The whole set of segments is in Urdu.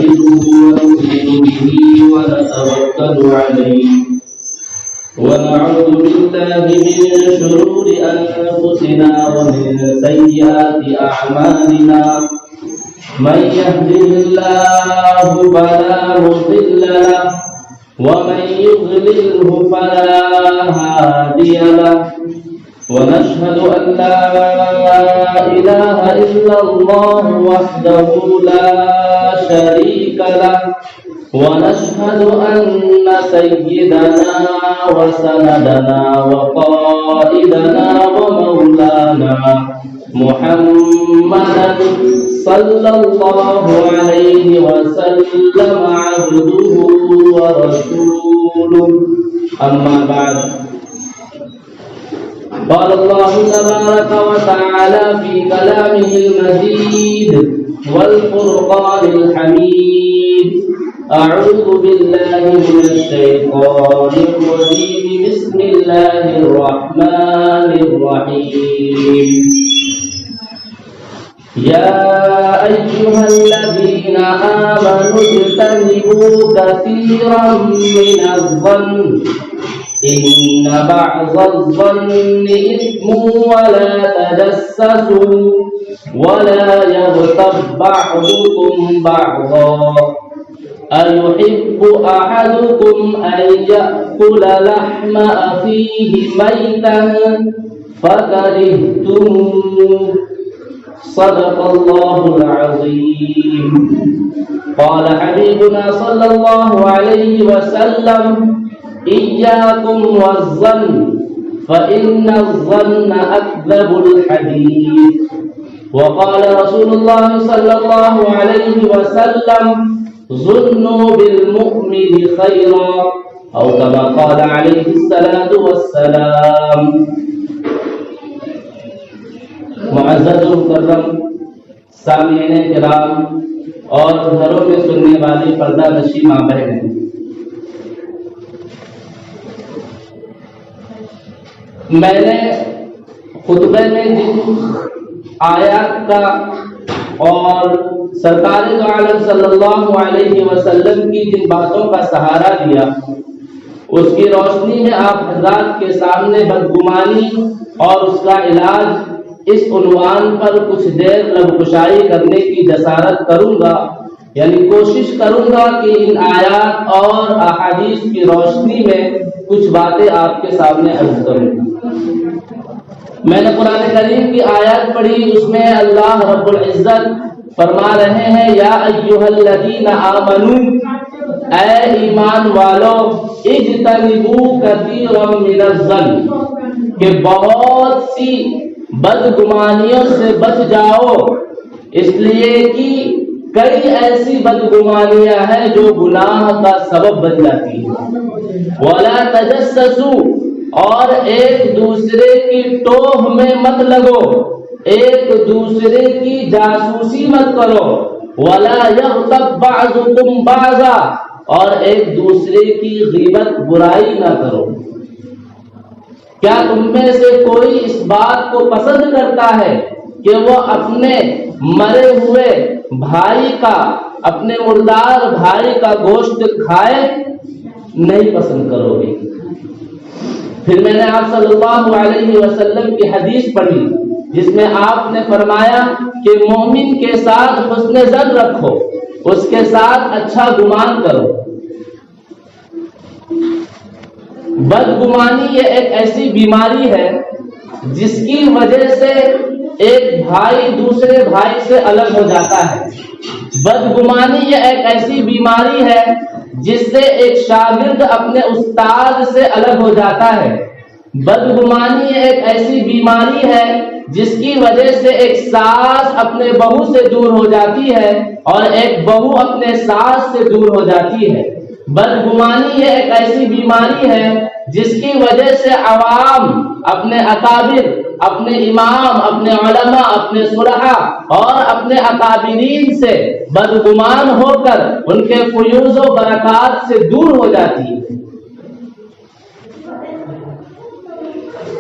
نحمده ونؤمن به ونتوكل عليه ونعوذ بالله من شرور أنفسنا ومن سيئات أعمالنا من يهده الله فلا مضل له ومن يضلله فلا هادي له ونشهد أن لا إله إلا الله وحده لا شريك له ونشهد أن سيدنا وسندنا وقائدنا ومولانا محمدا صلى الله عليه وسلم عبده ورسوله أما بعد قال الله تبارك وتعالى في كلامه المجيد والفرقان الحميد أعوذ بالله من الشيطان الرجيم بسم الله الرحمن الرحيم يا أيها الذين آمنوا اجتنبوا كثيرا من الظن إن بعض الظن إثم ولا تجسسوا ولا يغتب بعضكم بعضا أيحب أحدكم أن يأكل لحم أخيه ميتا فكرهتموه صدق الله العظيم. قال حبيبنا صلى الله عليه وسلم إياكم والظن فإن الظن أكذب الحديث. وقال رسول الله صلى الله عليه وسلم ظنوا بالمؤمن خيرا أو كما قال عليه الصلاة والسلام. معزز مکرم سامعین کرام اور گھروں میں سننے والی پردہ نشی ماں بہنیں، میں نے خطبے میں جن آیات کا اور سرکار دو عالم صلی اللہ علیہ وسلم کی جن باتوں کا سہارا دیا، اس کی روشنی میں آپ حضرات کے سامنے بدگمانی اور اس کا علاج اس عنوان پر کچھ دیر لب کشائی کرنے کی جسارت کروں گا، یعنی کوشش کروں گا کہ ان آیات اور احادیث کی روشنی میں کچھ باتیں آپ کے سامنے عرض کروں. میں نے قرآن کریم کی آیات پڑھی، اس میں اللہ رب العزت فرما رہے ہیں یا ایھا الذین آمنوا، اے ایمان والو، اجتنبوا کثیرا من الظن، کہ بہت سی بدگمانیوں سے بچ جاؤ، اس لیے کہ کئی ایسی بدگمانیاں ہیں جو گناہ کا سبب بن جاتی ہیں. وَلَا تَجَسَّسُوا، اور ایک دوسرے کی ٹوہ میں مت لگو، ایک دوسرے کی جاسوسی مت کرو. وَلَا يَغْتَبْ بَعْضُكُمْ بَعْضًا، اور ایک دوسرے کی غیبت برائی نہ کرو. کیا تم میں سے کوئی اس بات کو پسند کرتا ہے کہ وہ اپنے مرے ہوئے بھائی کا، اپنے مردار بھائی کا گوشت کھائے؟ نہیں پسند کرو گے. پھر میں نے آپ صلی اللہ علیہ وسلم کی حدیث پڑھی جس میں آپ نے فرمایا کہ مومن کے ساتھ حسن ظن رکھو، اس کے ساتھ اچھا گمان کرو. بدگمانی یہ ایک ایسی بیماری ہے جس کی وجہ سے ایک بھائی دوسرے بھائی سے الگ ہو جاتا ہے. بدگمانی یہ ایک ایسی بیماری ہے جس سے ایک شاگرد اپنے استاد سے الگ ہو جاتا ہے. بدگمانی یہ ایک ایسی بیماری ہے جس کی وجہ سے ایک ساس اپنے بہو سے دور ہو جاتی ہے اور ایک بہو اپنے ساس سے دور ہو جاتی ہے. بدگمانی یہ ایک ایسی بیماری ہے جس کی وجہ سے عوام اپنے اکابر، اپنے امام، اپنے علماء، اپنے صلحاء اور اپنے اکابرین سے بدگمان ہو کر ان کے فیوز و برکات سے دور ہو جاتی ہے.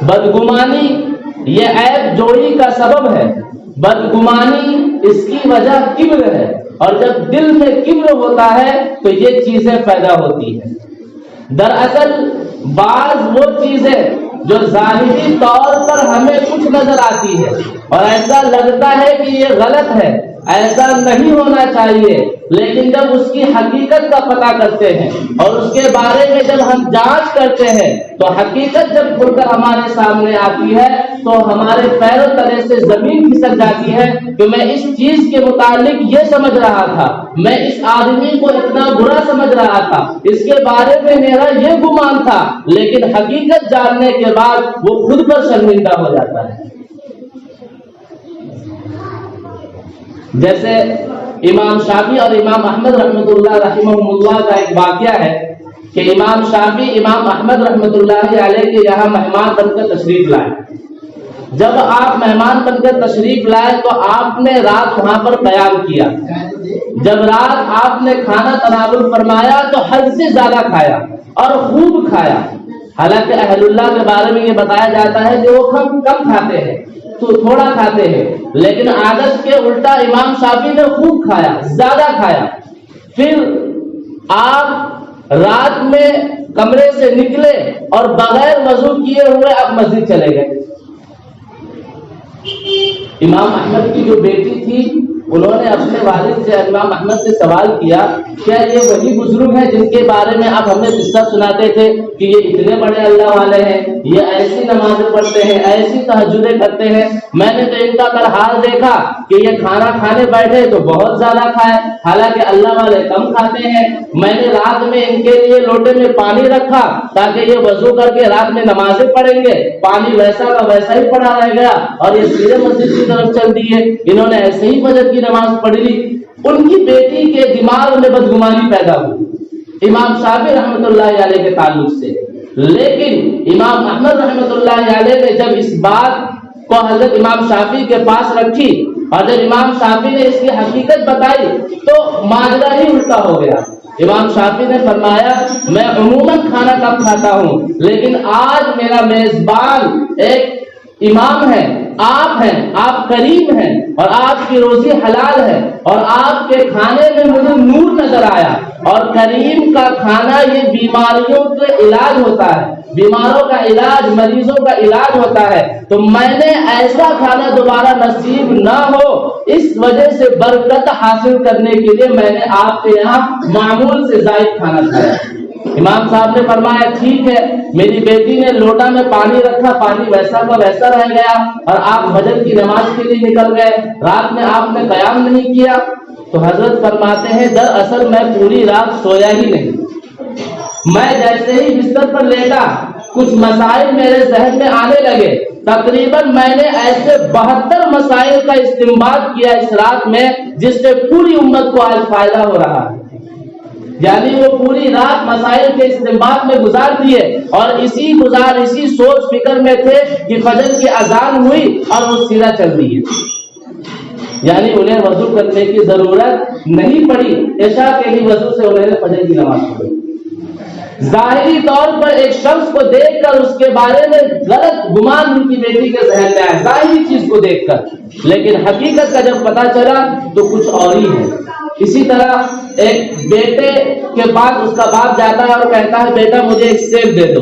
بدگمانی یہ عیب جوڑی کا سبب ہے. بدگمانی اس کی وجہ کبر ہے، اور جب دل میں کبر ہوتا ہے تو یہ چیزیں پیدا ہوتی ہیں۔ دراصل بعض وہ چیزیں جو ظاہری طور پر ہمیں کچھ نظر آتی ہے اور ایسا لگتا ہے کہ یہ غلط ہے، ایسا نہیں ہونا چاہیے، لیکن جب اس کی حقیقت کا پتہ کرتے ہیں اور اس کے بارے میں جب ہم جانچ کرتے ہیں تو حقیقت جب کھل کر ہمارے سامنے آتی ہے تو ہمارے پیروں تلے سے زمین کھسک جاتی ہے کہ میں اس چیز کے متعلق یہ سمجھ رہا تھا، میں اس آدمی کو اتنا برا سمجھ رہا تھا، اس کے بارے میں میرا یہ گمان تھا، لیکن حقیقت جاننے کے بعد وہ خود پر شرمندہ ہو جاتا ہے۔ جیسے امام شافعی اور امام احمد رحمۃ اللہ رحمہم اللہ کا ایک واقعہ ہے کہ امام شافعی امام احمد رحمۃ اللہ علیہ کے یہاں مہمان بن کر تشریف لائے۔ جب آپ مہمان بن کر تشریف لائے تو آپ نے رات وہاں پر قیام کیا۔ جب رات آپ نے کھانا تناول فرمایا تو حد سے زیادہ کھایا اور خوب کھایا۔ حالانکہ اہل اللہ کے بارے میں یہ بتایا جاتا ہے کہ وہ کم کھاتے ہیں تو تھوڑا کھاتے ہیں، لیکن عادت کے الٹا امام شافعی نے خوب کھایا، زیادہ کھایا۔ پھر آپ رات میں کمرے سے نکلے اور بغیر وضو کیے ہوئے آپ مسجد چلے گئے۔ امام احمد کی جو بیٹی تھی انہوں نے اپنے والد سے امام احمد سے سوال کیا، کیا یہ وہی بزرگ ہیں جن کے بارے میں آپ ہمیں قصہ سناتے تھے کہ یہ اتنے بڑے اللہ والے ہیں، یہ ایسی نمازیں پڑھتے ہیں، ایسی تہجدیں کرتے ہیں؟ میں نے تو ان کا کل حال دیکھا کہ یہ کھانا کھانے بیٹھے تو بہت زیادہ کھائے، حالانکہ اللہ والے کم کھاتے ہیں۔ میں نے رات میں ان کے لیے لوٹے میں پانی رکھا تاکہ یہ وضو کر کے رات میں نمازیں پڑھیں گے، پانی ویسا کا ویسا ہی پڑا رہ گیا اور یہ سیدھے مسجد کی طرف چل دیے، انہوں نے ایسے ہی فجر کی نماز پڑھ لی۔ ان کی بیٹی کے دماغ میں بدگمانی پیدا ہوئی امام شافعی رحمۃ اللہ علیہ کے تعلق سے، لیکن امام احمد رحمۃ اللہ علیہ نے جب اس بات کو حضرت امام شافعی کے پاس رکھی اور جب امام شافعی نے اس کی حقیقت بتائی تو ماجرا ہی الٹا ہو گیا۔ امام شافعی نے فرمایا، میں عموماً کھانا کم کھاتا ہوں، لیکن آج میرا میزبان ایک امام ہے، آپ ہیں، آپ کریم ہیں اور آپ کی روزی حلال ہے اور آپ کے کھانے میں مجھے نور نظر آیا، اور کریم کا کھانا یہ بیماریوں کا علاج ہوتا ہے، بیماروں کا علاج، مریضوں کا علاج ہوتا ہے، تو میں نے ایسا کھانا دوبارہ نصیب نہ ہو اس وجہ سے برکت حاصل کرنے کے لیے میں نے آپ کے یہاں معمول سے زائد کھانا کھایا۔ امام صاحب نے فرمایا، ٹھیک ہے، میری بیٹی نے لوٹا میں پانی رکھا، پانی ویسا کا ویسا رہ گیا اور آپ فجر کی نماز کے لیے نکل گئے، رات میں آپ نے قیام نہیں کیا۔ تو حضرت فرماتے ہیں، دراصل میں پوری رات سویا ہی نہیں، میں جیسے ہی بستر پر لیٹا کچھ مسائل میرے ذہن میں آنے لگے، تقریباً میں نے ایسے 72 مسائل کا استنباط کیا اس رات میں جس سے پوری امت کو آج فائدہ ہو رہا ہے۔ یعنی وہ پوری رات مسائل کے استنباط میں گزار دیے اور اسی سوچ فکر میں تھے کہ فجر کی اذان ہوئی اور وہ سیدھا چل دیے، یعنی انہیں وضو کرنے کی ضرورت نہیں پڑی، عشاء کے ہی وضو سے انہوں نے فجر کی نماز پڑھی۔ ظاہری طور پر ایک شخص کو دیکھ کر اس کے بارے میں غلط گمان ان کی بیٹی کے ذہن میں آیا، ظاہری چیز کو دیکھ کر، لیکن حقیقت کا جب پتہ چلا تو کچھ اور ہی ہے۔ اسی طرح ایک بیٹے کے بعد اس کا باپ جاتا ہے اور کہتا ہے، بیٹا مجھے ایک سیب دے دو۔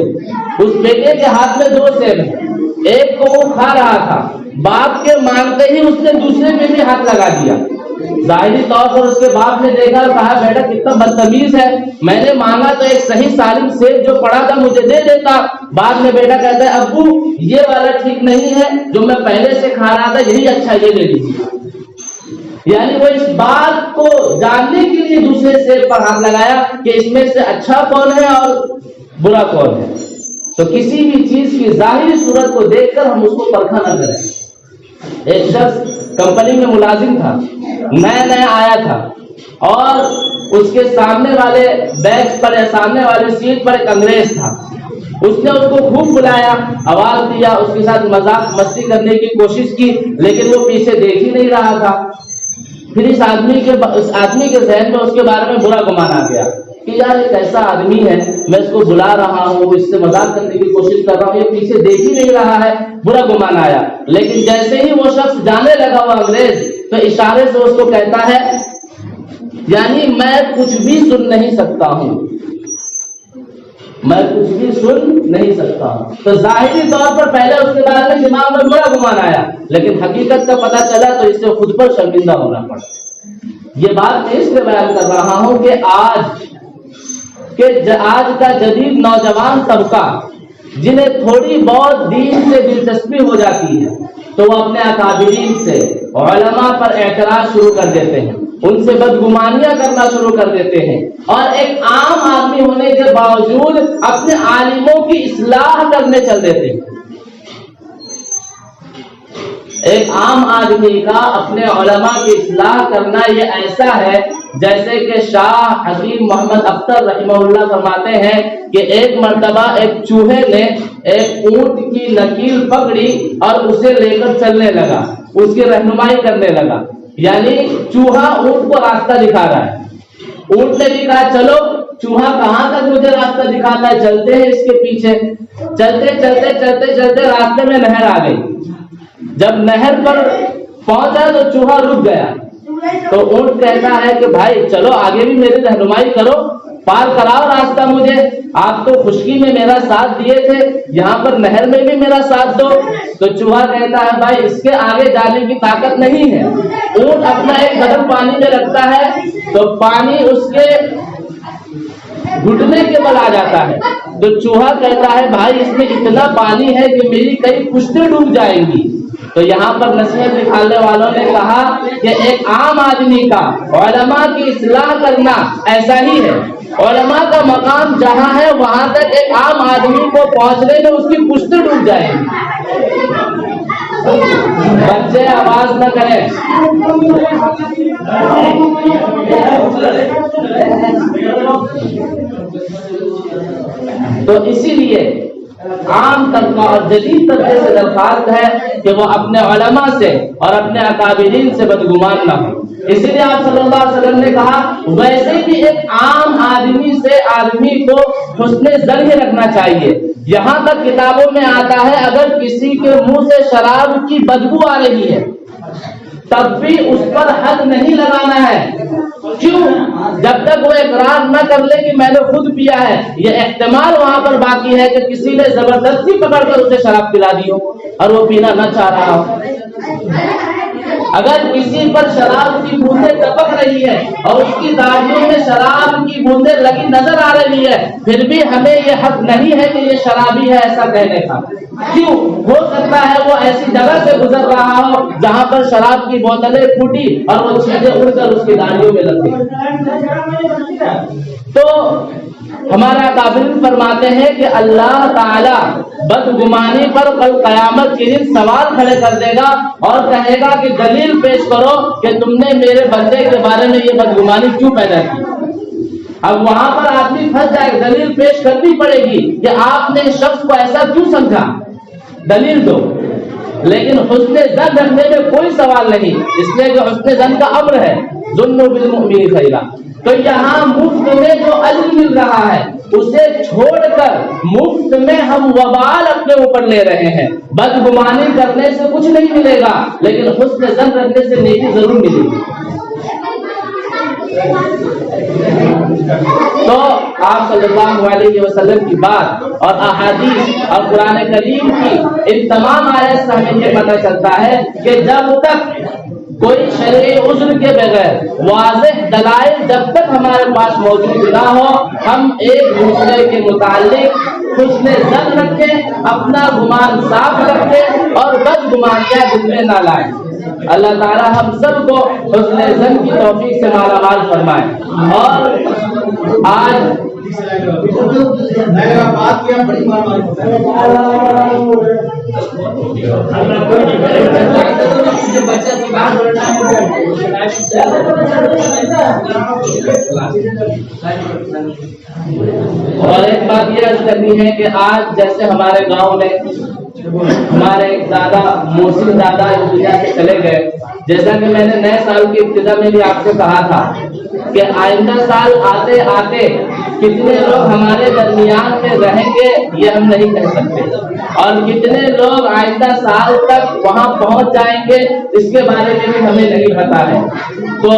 اس بیٹے کے ہاتھ میں 2 سیب ہیں، ایک کو وہ کھا رہا تھا، باپ کے مانگتے ہی اس نے دوسرے پہ بھی ہاتھ لگا دیا۔ ظاہری طور پر اس کے باپ نے دیکھا اور کہا، بیٹا کتنا بدتمیز ہے، میں نے مانگا تو ایک صحیح سالم سیب جو پڑا تھا مجھے دے دیتا۔ بعد میں بیٹا کہتا ہے، ابو یہ والا ٹھیک نہیں ہے، جو میں پہلے سے کھا رہا تھا یہی اچھا، یہ لے لیجیے۔ یعنی وہ اس بات کو جاننے کے لیے دوسرے سیب پر ہاتھ لگایا کہ اس میں سے اچھا کون ہے اور برا کون ہے۔ تو کسی بھی چیز کی ظاہری صورت کو دیکھ کر ہم اس کو پرکھا نہ کریں۔ ایک شخص کمپنی میں ملازم تھا، نیا آیا تھا اور اس کے سامنے والے بیچ پر یا سامنے والی سیٹ پر ایک انگریز تھا۔ اس نے اس کو خوب بلایا، آواز دیا، اس کے ساتھ مذاق مستی کرنے کی کوشش کی، لیکن وہ پیچھے دیکھ ہی نہیں رہا تھا۔ پھر اس آدمی کے ذہن میں اس کے بارے میں برا گمان آ گیا کہ یار ایک ایسا آدمی ہے، میں اس کو بلا رہا ہوں، اس سے مذاق کرنے کی کوشش کر رہا ہوں، یہ پیچھے دیکھ ہی نہیں رہا ہے، برا گمان آیا۔ لیکن جیسے ہی وہ شخص جانے لگا، وہ انگریز تو اشارے سے اس کو کہتا ہے یعنی میں کچھ بھی سن نہیں سکتا ہوں، میں کچھ بھی سن نہیں سکتا ہوں۔ تو ظاہری طور پر پہلے اس کے بارے میں دماغ میں برا گمان آیا، لیکن حقیقت کا پتہ چلا تو اس سے خود پر شرمندہ ہونا پڑا۔ یہ بات میں اس لیے بیان کر رہا ہوں کہ آج کا جدید نوجوان طبقہ جنہیں تھوڑی بہت دین سے دلچسپی ہو جاتی ہے تو وہ اپنے اکابرین سے علماء پر اعتراض شروع کر دیتے ہیں، ان سے بدگمانیاں کرنا شروع کر دیتے ہیں، اور ایک عام آدمی ہونے کے باوجود اپنے عالموں کی اصلاح کرنے چل دیتے ہیں۔ ایک عام آدمی کا اپنے علماء کی اصلاح کرنا یہ ایسا ہے جیسے کہ شاہ حکیم محمد اختر رحمہ اللہ فرماتے ہیں کہ ایک مرتبہ ایک چوہے نے ایک اونٹ کی نکیل پکڑی اور اسے لے کر چلنے لگا، اس کی رہنمائی کرنے لگا، یعنی چوہا اونٹ کو راستہ دکھا رہا ہے۔ اونٹ نے بھی کہا چلو، چوہا کہاں تک مجھے راستہ دکھاتا ہے، چلتے ہیں اس کے پیچھے۔ چلتے چلتے چلتے چلتے راستے میں نہر آ گئی، جب نہر پر پہنچا تو چوہا رک گیا، تو اونٹ کہتا ہے کہ بھائی چلو آگے بھی میری رہنمائی کرو، پار کراؤ راستہ مجھے، آپ تو خشکی میں میرا ساتھ دیے تھے، یہاں پر نہر میں بھی میرا ساتھ دو۔ تو چوہا کہتا ہے بھائی اس کے آگے جانے کی طاقت نہیں ہے۔ اونٹ اپنا ایک قدم پانی میں رکھتا ہے تو پانی اس کے گھٹنے کے بل آ جاتا ہے، تو چوہا کہتا ہے بھائی اس میں اتنا پانی ہے کہ میری کئی پشتیں ڈوب جائیں گی۔ تو یہاں پر نصیحت نکالنے والوں نے کہا کہ ایک عام آدمی کا علماء کی اصلاح کرنا ایسا ہی ہے، علماء کا مقام جہاں ہے وہاں تک ایک عام آدمی کو پہنچنے میں اس کی پشتیں ڈوب جائیں گی۔ بچے آواز نہ کریں۔ تو اسی لیے عام طبقہ اور جدید طبقے سے درخواست ہے کہ وہ اپنے علماء سے اور اپنے اکابرین سے بدگمان نہ ہو۔ اسی لیے آپ صلی اللہ علیہ وسلم نے کہا ویسے بھی ایک عام آدمی سے آدمی کو حسن ظن ہی رکھنا چاہیے، یہاں تک کتابوں میں آتا ہے اگر کسی کے منہ سے شراب کی بدبو آ رہی ہے تب بھی اس پر حد نہیں لگانا ہے۔ کیوں؟ جب تک وہ اقرار نہ کر لے کہ میں نے خود پیا ہے، یہ احتمال وہاں پر باقی ہے کہ کسی نے زبردستی پکڑ کر اسے شراب پلا دی ہو اور وہ پینا نہ چاہ رہا ہو۔ اگر کسی پر شراب کی بوندیں ٹپک رہی ہے اور اس کی داڑھیوں میں شراب کی بوندیں لگی نظر آ رہی ہے، پھر بھی ہمیں یہ حق نہیں ہے کہ یہ شرابی ہے ایسا کہنے کا۔ کیوں؟ ہو سکتا ہے وہ ایسی جگہ سے گزر رہا ہو جہاں پر شراب کی بوتلیں پھوٹی اور وہ چیزیں اڑ کر اس کی داڑھیوں میں لگ گئی۔ تو ہمارا اکابرین فرماتے ہیں کہ اللہ تعالیٰ بدگمانی پر کل قیامت کے دن سوال کھڑے کر دے گا اور کہے گا کہ دلیل پیش کرو کہ تم نے میرے بندے کے بارے میں یہ بدگمانی کیوں پیدا کی۔ اب وہاں پر آدمی پھنس جائے، دلیل پیش کرنی پڑے گی کہ آپ نے اس شخص کو ایسا کیوں سمجھا، دلیل دو۔ لیکن حسن ظن رکھنے میں کوئی سوال نہیں، اس لیے کہ حسن ظن کا امر ہے، ظنوا بالمؤمنین خیرا۔ تو یہاں مفت میں جو علم مل رہا ہے اسے چھوڑ کر مفت میں ہم وبال اپنے اوپر لے رہے ہیں۔ بدگمانی کرنے سے کچھ نہیں ملے گا، لیکن حسن ظن رکھنے سے نیکی ضرور ملے گی۔ تو آپ صلی اللہ علیہ وسلم کی بات اور احادیث اور قرآن کریم کی ان تمام آیات سے ہمیں یہ پتہ چلتا ہے کہ جب تک کوئی شرعی عذر کے بغیر واضح دلائل جب تک ہمارے پاس موجود نہ ہو، ہم ایک دوسرے کے متعلق حسن ظن رکھیں، اپنا گمان صاف رکھیں اور بدگمانیاں دل میں نہ لائیں۔ اللہ تعالیٰ ہم سب کو حسن ظن کی توفیق سے مالا مال فرمائے۔ اور آج اور ایک بات یہ عرض کرنی ہے کہ آج جیسے ہمارے گاؤں میں ہمارے ایک دادا محسن دادا اس دنیا سے چلے گئے، جیسا کہ میں نے نئے سال کی ابتدا میں بھی آپ سے کہا تھا کہ آئندہ سال آتے آتے کتنے لوگ ہمارے درمیان میں رہیں گے یہ ہم نہیں کہہ سکتے، اور کتنے لوگ آئندہ سال تک وہاں پہنچ جائیں گے اس کے بارے میں بھی ہمیں نہیں پتا ہے۔ تو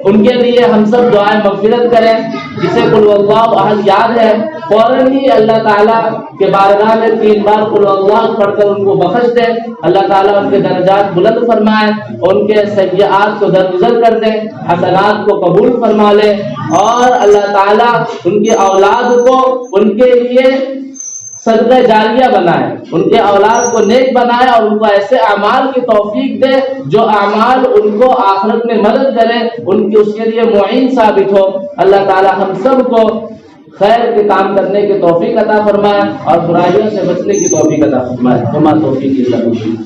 ان کے لیے ہم سب دعائیں مغفرت کریں۔ جسے قل اللہ احد یاد ہے فوراً ہی اللہ تعالیٰ کے بارگاہ میں 3 بار قل اللہ پڑھ کر ان کو بخش دے، اللہ تعالیٰ ان کے درجات بلند فرمائے، ان کے سیئات کو درگزر کر دے، حسنات کو قبول فرما لے، اور اللہ تعالیٰ ان کی اولاد کو ان کے لیے صدقہ جاریہ بنائے، ان کے اولاد کو نیک بنائے، اور ان کو ایسے اعمال کی توفیق دے جو اعمال ان کو آخرت میں مدد کرے، ان کی اس کے لیے معین ثابت ہو۔ اللہ تعالیٰ ہم سب کو خیر کے کام کرنے کی توفیق عطا فرمائے اور برائیوں سے بچنے کی توفیق عطا فرمائے۔ وما توفیقی الا باللہ۔